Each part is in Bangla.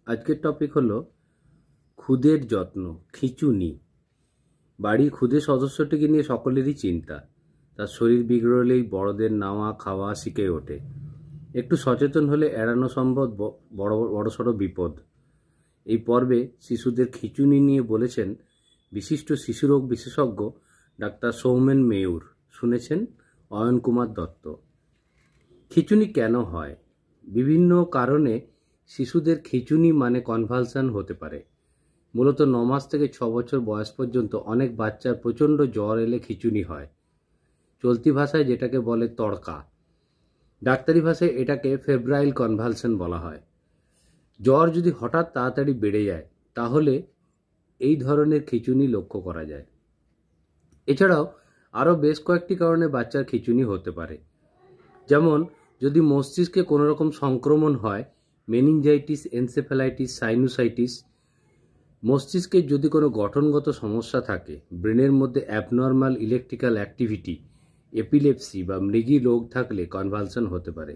আজকের টপিক হলো খুদের যত্ন, খিঁচুনি। বাড়ির ক্ষুদে সদস্যটিকে নিয়ে সকলেরই চিন্তা। তার শরীর বিগড়লেই বড়দের নাওয়া খাওয়া শিখে ওঠে। একটু সচেতন হলে এড়ানো সম্ভব বড়সড় বিপদ। এই পর্বে শিশুদের খিঁচুনি নিয়ে বলেছেন বিশিষ্ট শিশুরোগ বিশেষজ্ঞ ডাক্তার সৌমেন মেয়ুর। শুনেছেন অয়ন কুমার দত্ত। খিঁচুনি কেন হয়? বিভিন্ন কারণে শিশুদের খিঁচুনি মানে কনভালশন হতে পারে। মূলত 9 মাস থেকে 6 বছর বয়স পর্যন্ত অনেক বাচ্চার প্রচণ্ড জ্বর এলে খিঁচুনি হয়। চলতি ভাষায় যেটাকে বলে তড়কা, ডাক্তারি ভাষায় এটাকে ফেব্রাইল কনভালশন বলা হয়। জ্বর যদি হঠাৎ তাড়াতাড়ি বেড়ে যায় তাহলে এই ধরনের খিঁচুনি লক্ষ্য করা যায়। এছাড়াও আরও বেশ কয়েকটি কারণে বাচ্চার খিঁচুনি হতে পারে। যেমন যদি মস্তিষ্কে কোনো রকম সংক্রমণ হয়, মেনিনজাইটিস, এনসেফ্যালাইটিস, সাইনোসাইটিস। মস্তিষ্কের যদি কোনো গঠনগত সমস্যা থাকে, ব্রেনের মধ্যে অ্যাবনর্মাল ইলেকট্রিক্যাল অ্যাক্টিভিটি, এপিলেপসি বা মৃগী রোগ থাকলে কনভালশন হতে পারে।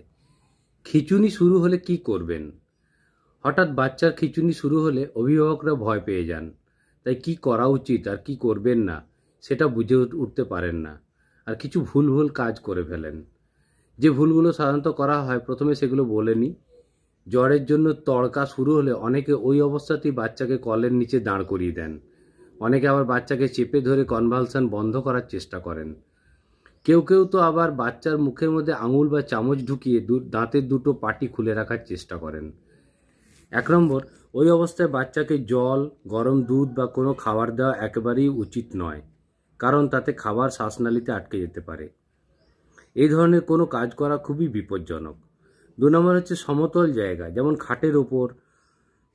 খিঁচুনি শুরু হলে কি করবেন? হঠাৎ বাচ্চার খিঁচুনি শুরু হলে অভিভাবকরা ভয় পেয়ে যান। তাই কি করা উচিত আর কি করবেন না সেটা বুঝে উঠতে পারেন না, আর কিছু ভুল কাজ করে ফেলেন। যে ভুলগুলো সাধারণত করা হয় প্রথমে সেগুলো বলে নিই। জ্বরের জন্য তড়কা শুরু হলে অনেকে ওই অবস্থাতেই বাচ্চাকে কলের নিচে দাঁড় করিয়ে দেন। অনেকে আবার বাচ্চাকে চেপে ধরে কনভালশন বন্ধ করার চেষ্টা করেন। কেউ তো আবার বাচ্চার মুখের মধ্যে আঙুল বা চামচ ঢুকিয়ে দাঁতের দুটো পাটি খুলে রাখার চেষ্টা করেন। 1 নম্বর, ওই অবস্থায় বাচ্চাকে জল, গরম দুধ বা কোনো খাবার দেওয়া একেবারেই উচিত নয়, কারণ তাতে খাবার শ্বাসনালীতে আটকে যেতে পারে। এই ধরনের কোনো কাজ করা খুবই বিপজ্জনক। 2 নম্বর হচ্ছে সমতল জায়গা, যেমন খাটের ওপর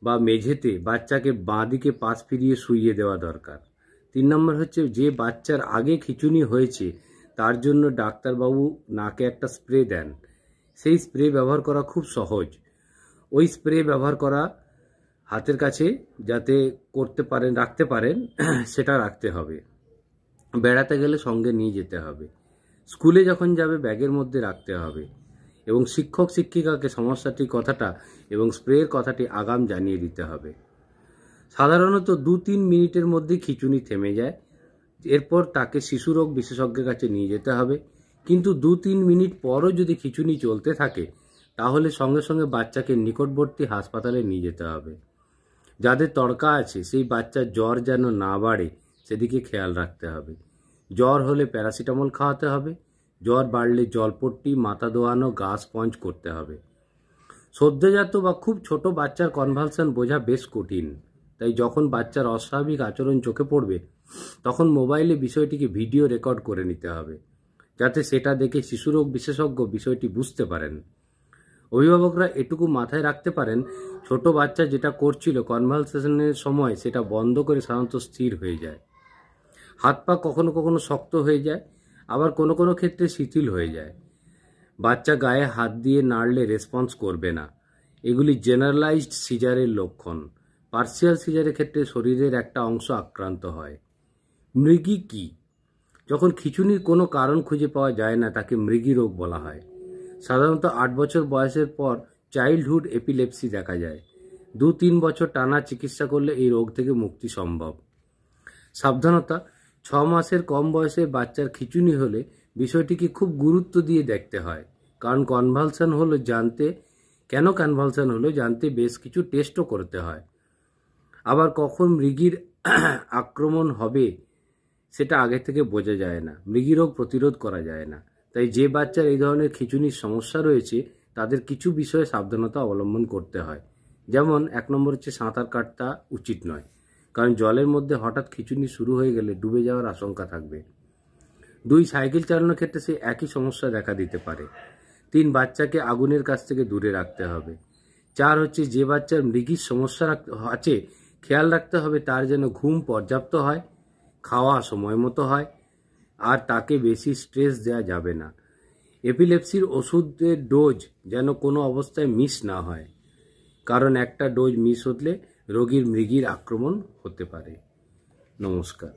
বা মেঝেতে বাচ্চাকে বাঁ দিকে পাশ ফিরিয়ে শুইয়ে দেওয়া দরকার। 3 নম্বর হচ্ছে যে বাচ্চার আগে খিঁচুনি হয়েছে তার জন্য ডাক্তারবাবু নাকে একটা স্প্রে দেন। সেই স্প্রে ব্যবহার করা খুব সহজ। ওই স্প্রে ব্যবহার করা হাতের কাছে যাতে রাখতে পারেন সেটা রাখতে হবে। বেড়াতে গেলে সঙ্গে নিয়ে যেতে হবে। স্কুলে যখন যাবে ব্যাগের মধ্যে রাখতে হবে এবং শিক্ষক শিক্ষিকাকে সমস্যাটির কথাটা এবং স্প্রের কথাটি আগাম জানিয়ে দিতে হবে। সাধারণত 2-3 মিনিটের মধ্যে খিঁচুনি থেমে যায়। এরপর তাকে শিশুরোগ বিশেষজ্ঞের কাছে নিয়ে যেতে হবে। কিন্তু 2-3 মিনিট পরও যদি খিঁচুনি চলতে থাকে তাহলে সঙ্গে সঙ্গে বাচ্চাকে নিকটবর্তী হাসপাতালে নিয়ে যেতে হবে। যাদের তড়কা আছে সেই বাচ্চার জ্বর যেন না বাড়ে সেদিকে খেয়াল রাখতে হবে। জ্বর হলে প্যারাসিটামল খাওয়াতে হবে। জ্বর বাড়লে জলপট্টি, মাথা দোয়ানো, গা স্পঞ্জ করতে হবে। সদ্যজাত বা খুব ছোট বাচ্চার কনভালশন বোঝা বেশ কঠিন। তাই যখন বাচ্চার অস্বাভাবিক আচরণ চোখে পড়বে তখন মোবাইলে বিষয়টিকে ভিডিও রেকর্ড করে নিতে হবে, যাতে সেটা দেখে শিশুরোগ বিশেষজ্ঞ বিষয়টি বুঝতে পারেন। অভিভাবকরা এটুকু মাথায় রাখতে পারেন, ছোট বাচ্চা যেটা করছিল কনভালশনের সময় সেটা বন্ধ করে সাধারণত স্থির হয়ে যায়। হাত পা কখনো শক্ত হয়ে যায়, আবার কোনো ক্ষেত্রে শিথিল হয়ে যায়। বাচ্চা গায়ে হাত দিয়ে নাড়লে রেসপন্স করবে না। এগুলি জেনারেলাইজড সিজারের লক্ষণ। পার্সিয়াল সিজারের ক্ষেত্রে শরীরের একটা অংশ আক্রান্ত হয়। মৃগী কি? যখন খিঁচুনির কোনো কারণ খুঁজে পাওয়া যায় না তাকে মৃগী রোগ বলা হয়। সাধারণত 8 বছর বয়সের পর চাইল্ডহুড এপিলেপসি দেখা যায়। 2-3 বছর টানা চিকিৎসা করলে এই রোগ থেকে মুক্তি সম্ভব। সাবধানতা: 6 মাসের কম বয়সে বাচ্চার খিঁচুনি হলে বিষয়টিকে খুব গুরুত্ব দিয়ে দেখতে হয়, কারণ কেন কনভালশন হলো জানতে বেশ কিছু টেস্টও করতে হয়। আবার কখন মৃগীর আক্রমণ হবে সেটা আগে থেকে বোঝা যায় না। মৃগী রোগ প্রতিরোধ করা যায় না। তাই যে বাচ্চার এই ধরনের খিঁচুনির সমস্যা রয়েছে তাদের কিছু বিষয়ে সাবধানতা অবলম্বন করতে হয়। যেমন 1 নম্বর হচ্ছে সাঁতার কাটা উচিত নয়, কারণ জলের মধ্যে হঠাৎ খিঁচুনি শুরু হয়ে গেলে ডুবে যাওয়ার আশঙ্কা থাকবে। 2, সাইকেল চালানোর ক্ষেত্রে সে একই সমস্যা দেখা দিতে পারে। 3, বাচ্চাকে আগুনের কাছ থেকে দূরে রাখতে হবে। 4 হচ্ছে যে বাচ্চার মৃগীর সমস্যা আছে খেয়াল রাখতে হবে তার যেন ঘুম পর্যাপ্ত হয়, খাওয়া সময় মতো হয়, আর তাকে বেশি স্ট্রেস দেওয়া যাবে না। এপিলেপসির ওষুধের ডোজ যেন কোনো অবস্থায় মিস না হয়, কারণ একটা ডোজ মিস হলে রোগীর মৃগীর আক্রমণ হতে পারে। নমস্কার।